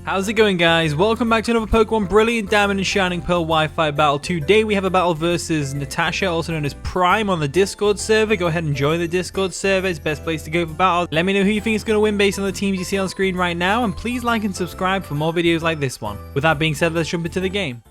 How's it going, guys? Welcome back to another Pokemon Brilliant Diamond and Shining Pearl Wi-Fi battle. Today we have a battle versus Natasha, also known as Prime, on the Discord server. Go ahead and join the Discord server. It's the best place to go for battle. Let me know who you think is going to win based on the teams you see on screen right now, and please like and subscribe for more videos like this one. With that being said, let's jump into the game.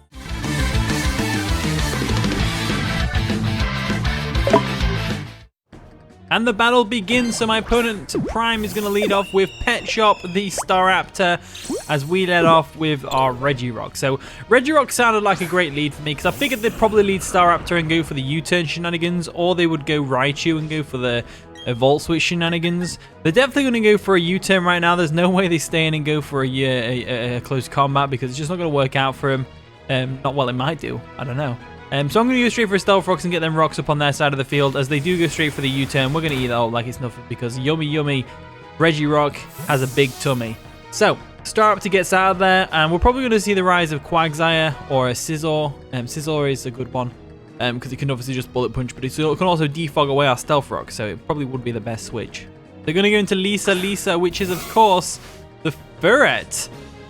And the battle begins, so my opponent Prime is going to lead off with Pet Shop the Staraptor as we led off with our Regirock. So Regirock sounded like a great lead for me because I figured they'd probably lead Staraptor and go for the U-turn shenanigans, or they would go Raichu and go for the Volt Switch shenanigans. They're definitely going to go for a U-turn right now. There's no way they stay in and go for a close combat because it's just not going to work out for them. Not well, it might do. I don't know. So I'm going to go straight for Stealth Rocks and get them rocks up on their side of the field. As they do go straight for the U-turn, we're going to eat that up like it's nothing because yummy Regirock has a big tummy. So Staraptor gets out of there, and we're probably going to see the rise of Quagsire or a Scizor. Scizor is a good one because it can obviously just Bullet Punch, but it can also defog away our Stealth Rock, so it probably would be the best switch. They're going to go into Lisa, which is of course the Ferret.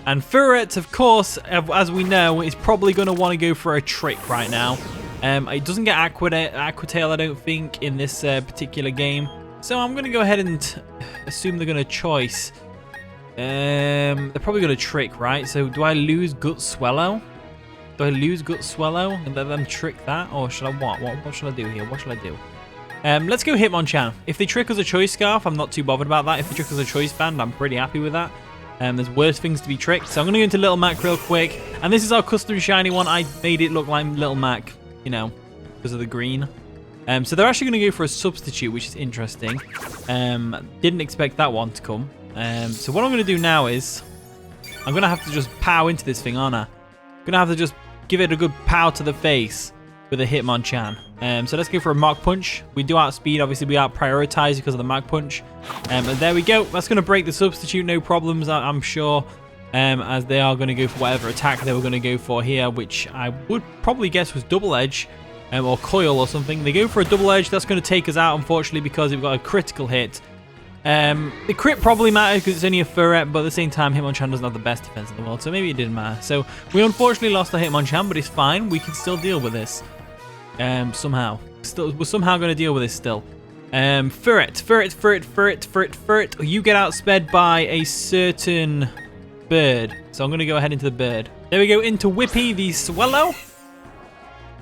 And Ferret, of course, as we know, is probably going to want to go for a trick right now. It doesn't get Aqua Tail, I don't think, in this particular game. So I'm going to go ahead and assume they're going to choice. They're probably going to trick, right? So do I lose Gut Swellow? Do I lose Gut Swellow and let them trick that? Or should I what? What should I do here? What should I do? Let's go Hitmonchan. If they trick us a Choice Scarf, I'm not too bothered about that. If they trick us a Choice Band, I'm pretty happy with that. There's worse things to be tricked. So I'm going to go into Little Mac real quick. And this is our custom shiny one. I made it look like Little Mac, you know, because of the green. So they're actually going to go for a substitute, which is interesting. Didn't expect that one to come. So what I'm going to do now is I'm going to have to just pow into this thing, aren't I? I'm going to have to just give it a good pow to the face with a Hitmonchan. So let's go for a Mach Punch. We do outspeed, obviously we out-prioritize because of the Mach Punch. And there we go. That's going to break the substitute, no problems, I'm sure. As they are going to go for whatever attack they were going to go for here, which I would probably guess was Double Edge or Coil or something. They go for a Double Edge. That's going to take us out, unfortunately, because we've got a critical hit. The crit probably matters because it's only a Ferret, but at the same time, Hitmonchan doesn't have the best defense in the world, so maybe it didn't matter. So we unfortunately lost the Hitmonchan, but it's fine. We can still deal with this. Somehow. We're somehow going to deal with this still. Ferret. You get outsped by a certain bird. So I'm going to go ahead into the bird. There we go, into Whippy, the Swellow.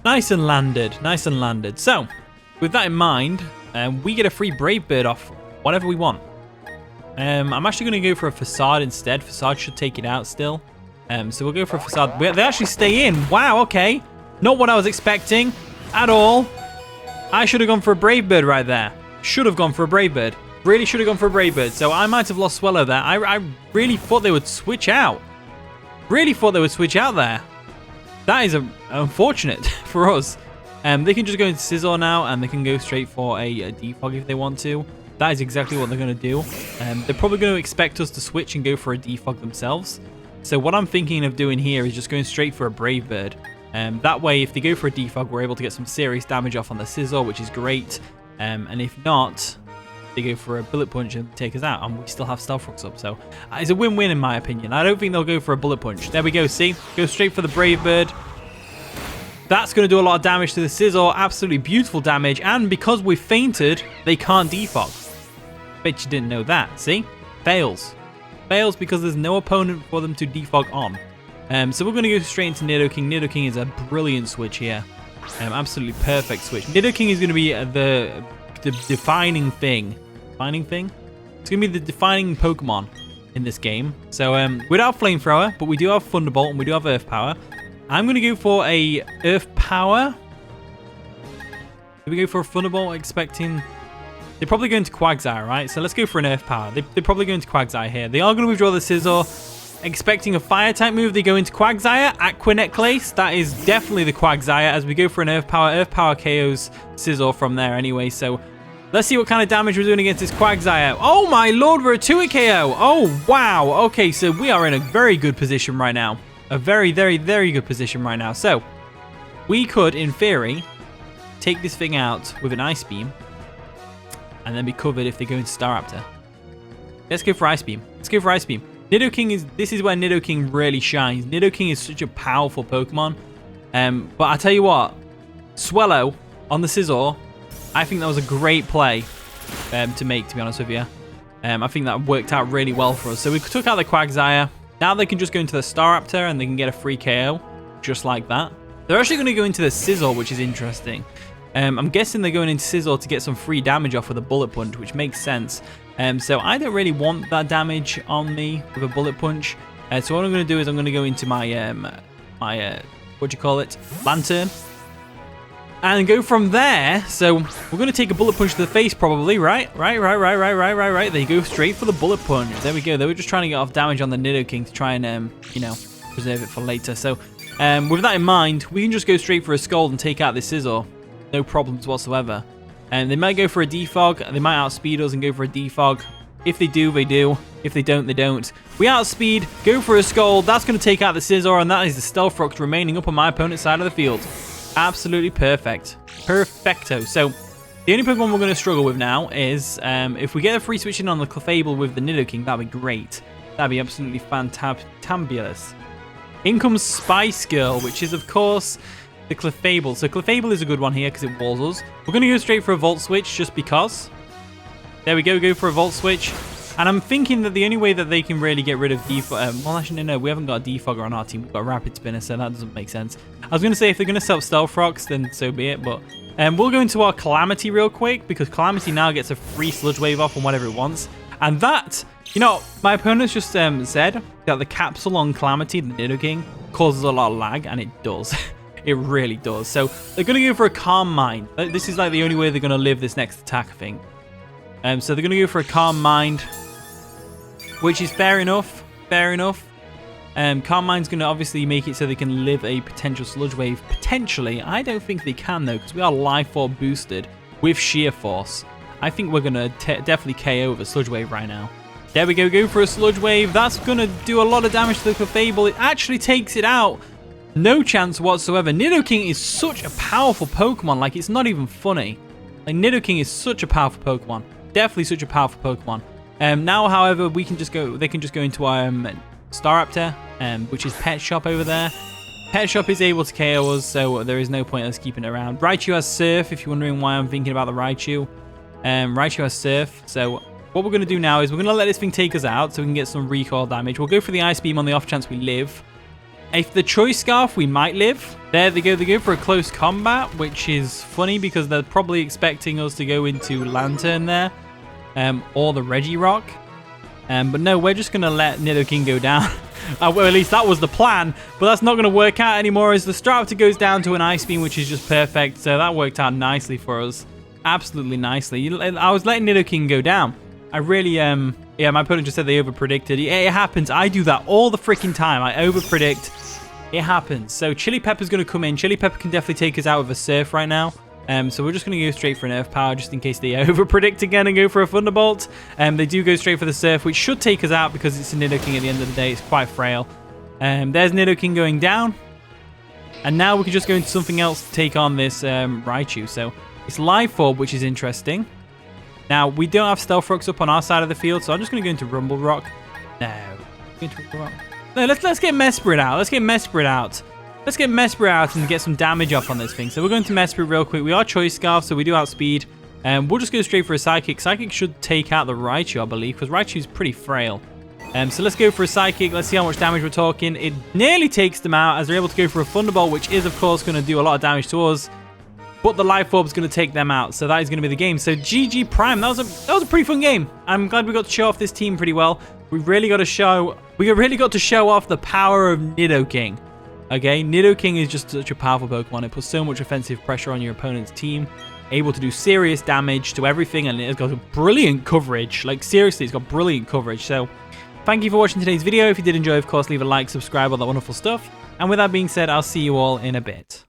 Nice and landed. So, with that in mind, we get a free Brave Bird off whatever we want. I'm actually going to go for a Facade instead. Facade should take it out still. So we'll go for a Facade. They actually stay in. Wow, okay. Not what I was expecting at all. I should have gone for a Brave Bird right there. Should have gone for a Brave Bird. Really should have gone for a Brave Bird. So I might have lost Swellow there. I really thought they would switch out. Really thought they would switch out there. That is unfortunate for us. They can just go into Scizor now, and they can go straight for a defog if they want to. That is exactly what they're going to do. They're probably going to expect us to switch and go for a defog themselves. So what I'm thinking of doing here is just going straight for a Brave Bird. That way, if they go for a defog, we're able to get some serious damage off on the Scizor, which is great. And if not, they go for a Bullet Punch and take us out, and we still have Stealth Rocks up. So it's a win-win in my opinion. I don't think they'll go for a Bullet Punch. There we go, see? Go straight for the Brave Bird. That's going to do a lot of damage to the Scizor. Absolutely beautiful damage. And because we fainted, they can't defog. Bet you didn't know that, see? Fails. Fails because there's no opponent for them to defog on. So we're going to go straight into Nidoking. Nidoking is a brilliant switch here. Absolutely perfect switch. Nidoking is going to be the defining thing. Defining thing? It's going to be the defining Pokemon in this game. So without Flamethrower, but we do have Thunderbolt and we do have Earth Power. I'm going to go for a Earth Power. Do we go for a Thunderbolt expecting... They're probably going to Quagsire, right? So let's go for an Earth Power. They're probably going to Quagsire here. They are going to withdraw the Scizor. Expecting a fire type move, they go into Quagsire. Aqua Necklace, that is definitely the Quagsire as we go for an Earth Power. Earth Power KOs Scizor from there anyway, so let's see what kind of damage we're doing against this Quagsire. Oh my lord, we're a 2-hit KO. Oh wow, okay, so we are in a very good position right now. A very good position right now. So, we could, in theory, take this thing out with an Ice Beam and then be covered if they go into Staraptor. Let's go for Ice Beam. This is where Nidoking really shines. Nidoking is such a powerful Pokemon. But I tell you what, Swellow on the Scizor, I think that was a great play to make, to be honest with you. I think that worked out really well for us. So we took out the Quagsire. Now they can just go into the Staraptor and they can get a free KO, just like that. They're actually going to go into the Scizor, which is interesting. I'm guessing they're going into Scizor to get some free damage off with a Bullet Punch, which makes sense. So I don't really want that damage on me with a Bullet Punch. So what I'm going to do is I'm going to go into my, what do you call it? Lanturn. And go from there. So we're going to take a Bullet Punch to the face probably, right? Right. They go straight for the Bullet Punch. There we go. They were just trying to get off damage on the Nidoking to try and, you know, preserve it for later. So with that in mind, we can just go straight for a Scald and take out this Scizor. No problems whatsoever. And they might go for a Defog. They might outspeed us and go for a Defog. If they do, they do. If they don't, they don't. We outspeed, go for a Scald. That's going to take out the Scizor, and that is the Stealth Rock remaining up on my opponent's side of the field. Absolutely perfect. Perfecto. So the only Pokemon we're going to struggle with now is if we get a free switch in on the Clefable with the Nidoking, that'd be great. That'd be absolutely fantabulous. In comes Spice Girl, which is, of course, the Clefable. So Clefable is a good one here because it walls us. We're going to go straight for a Volt Switch just because. There we go. Go for a Volt Switch. And I'm thinking that the only way that they can really get rid of Defog... well, actually, no, we haven't got a Defogger on our team. We've got a Rapid Spinner, so that doesn't make sense. I was going to say, if they're going to sell Stealth Rocks, then so be it. But we'll go into our Calamity real quick, because Calamity now gets a free Sludge Wave off on whatever it wants. And that, you know, my opponents just said that the capsule on Calamity, the Nidoking, causes a lot of lag, and it does. It really does. So they're going to go for a Calm Mind. This is like the only way they're going to live this next attack, I think. So they're going to go for a Calm Mind, which is fair enough. Calm Mind's going to obviously make it so they can live a potential Sludge Wave. Potentially. I don't think they can, though, because we are Life Orb boosted with Sheer Force. I think we're going to definitely KO the Sludge Wave right now. There we go. Go for a Sludge Wave. That's going to do a lot of damage to the Clefable. It actually takes it out. No chance whatsoever. Nidoking is such a powerful Pokemon. Like, it's not even funny. Like, Nidoking is such a powerful Pokemon. Definitely such a powerful Pokemon. Now, however, we can just go. They can just go into our Staraptor, which is Pet Shop over there. Pet Shop is able to KO us, so there is no point in us keeping it around. Raichu has Surf. If you're wondering why I'm thinking about the Raichu, Raichu has Surf. So what we're going to do now is we're going to let this thing take us out, so we can get some recoil damage. We'll go for the Ice Beam on the off chance we live. If the Choice Scarf, we might live. There they go. They go for a close combat, which is funny because they're probably expecting us to go into Lanturn there. Or the Regirock. But no, we're just going to let Nidoking go down. Well, at least that was the plan. But that's not going to work out anymore as the Staraptor goes down to an Ice Beam, which is just perfect. So that worked out nicely for us. Absolutely nicely. I was letting Nidoking go down. I really, yeah, my opponent just said they overpredicted. It happens. I do that all the freaking time. I overpredict. It happens. So Chili Pepper's going to come in. Chili Pepper can definitely take us out with a Surf right now. So we're just going to go straight for an Earth Power just in case they overpredict again and go for a Thunderbolt. They do go straight for the Surf, which should take us out because it's a Nidoking at the end of the day. It's quite frail. There's Nidoking going down. And now we can just go into something else to take on this Raichu. So it's Life Orb, which is interesting. Now, we don't have Stealth Rocks up on our side of the field, so I'm just going to go into Rumblerock. No, let's get Mesprit out. Let's get Mesprit out and get some damage off on this thing. So we're going to Mesprit real quick. We are Choice Scarf, so we do outspeed. We'll just go straight for a Psychic. Psychic should take out the Raichu, I believe, because Raichu's pretty frail. So let's go for a Psychic. Let's see how much damage we're talking. It nearly takes them out as they're able to go for a Thunderbolt, which is, of course, going to do a lot of damage to us. But the Life Orb's going to take them out, so that is going to be the game. So GG Prime, that was a pretty fun game. I'm glad we got to show off this team pretty well. We really got to show off the power of Nidoking. Okay, Nidoking is just such a powerful Pokemon. It puts so much offensive pressure on your opponent's team, able to do serious damage to everything, and it's got brilliant coverage. Like, seriously, it's got brilliant coverage. So thank you for watching today's video. If you did enjoy, of course, leave a like, subscribe, all that wonderful stuff. And with that being said, I'll see you all in a bit.